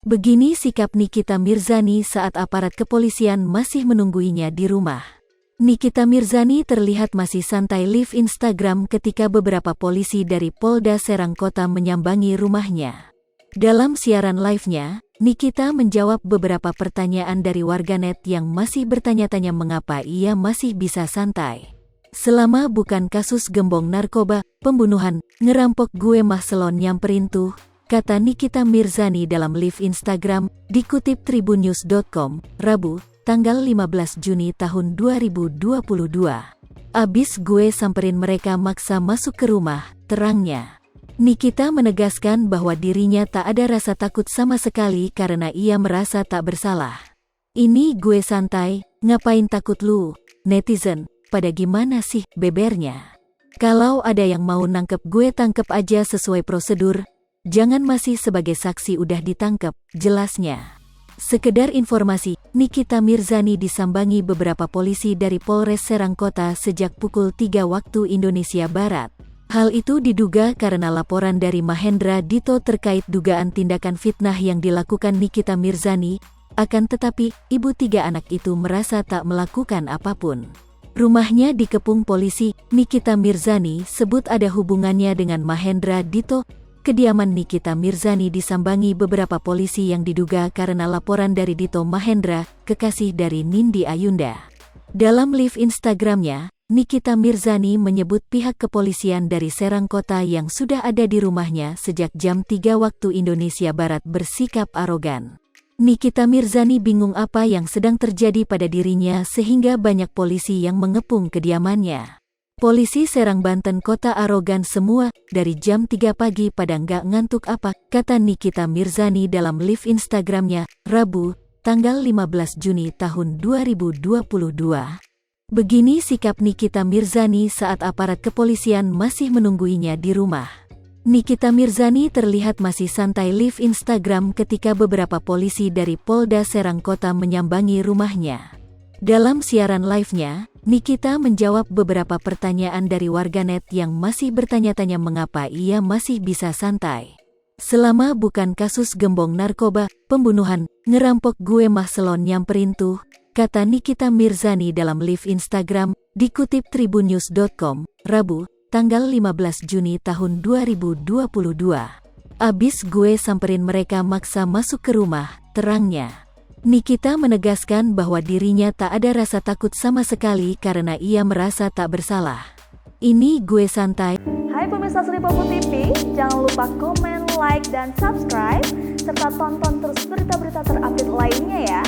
Begini sikap Nikita Mirzani saat aparat kepolisian masih menungguinya di rumah. Nikita Mirzani terlihat masih santai live Instagram ketika beberapa polisi dari Polda Serang Kota menyambangi rumahnya. Dalam siaran live-nya, Nikita menjawab beberapa pertanyaan dari warganet yang masih bertanya-tanya mengapa ia masih bisa santai. Selama bukan kasus gembong narkoba, pembunuhan, ngerampok gue mah selon nyamperin tuh, kata Nikita Mirzani dalam live Instagram, dikutip tribunnews.com, Rabu, tanggal 15 Juni tahun 2022. Abis gue samperin mereka maksa masuk ke rumah, terangnya. Nikita menegaskan bahwa dirinya tak ada rasa takut sama sekali karena ia merasa tak bersalah. Ini gue santai, ngapain takut lu, netizen, pada gimana sih, bebernya. Kalau ada yang mau nangkep gue tangkep aja sesuai prosedur, jangan masih sebagai saksi udah ditangkap, jelasnya. Sekedar informasi, Nikita Mirzani disambangi beberapa polisi dari Polres Serang Kota sejak pukul 3 waktu Indonesia Barat. Hal itu diduga karena laporan dari Mahendra Dito terkait dugaan tindakan fitnah yang dilakukan Nikita Mirzani, akan tetapi, ibu 3 anak itu merasa tak melakukan apapun. Rumahnya dikepung polisi, Nikita Mirzani sebut ada hubungannya dengan Mahendra Dito. Kediaman Nikita Mirzani disambangi beberapa polisi yang diduga karena laporan dari Dito Mahendra, kekasih dari Nindi Ayunda. Dalam live Instagramnya, Nikita Mirzani menyebut pihak kepolisian dari Serang Kota yang sudah ada di rumahnya sejak jam 3 waktu Indonesia Barat bersikap arogan. Nikita Mirzani bingung apa yang sedang terjadi pada dirinya sehingga banyak polisi yang mengepung kediamannya. Polisi Serang Banten Kota arogan semua, dari jam 3 pagi pada nggak ngantuk apa, kata Nikita Mirzani dalam live Instagramnya, Rabu, tanggal 15 Juni tahun 2022. Begini sikap Nikita Mirzani saat aparat kepolisian masih menungguinya di rumah. Nikita Mirzani terlihat masih santai live Instagram ketika beberapa polisi dari Polda Serang Kota menyambangi rumahnya. Dalam siaran live-nya, Nikita menjawab beberapa pertanyaan dari warganet yang masih bertanya-tanya mengapa ia masih bisa santai. Selama bukan kasus gembong narkoba, pembunuhan, ngerampok gue mah selon nyamperin tuh, kata Nikita Mirzani dalam live Instagram, dikutip tribunnews.com, Rabu, tanggal 15 Juni tahun 2022. Abis gue samperin mereka maksa masuk ke rumah, terangnya. Nikita menegaskan bahwa dirinya tak ada rasa takut sama sekali karena ia merasa tak bersalah. Ini gue santai. Hai pemirsa Sri Popo TV, jangan lupa komen, like, dan subscribe, serta tonton terus berita-berita terupdate lainnya ya.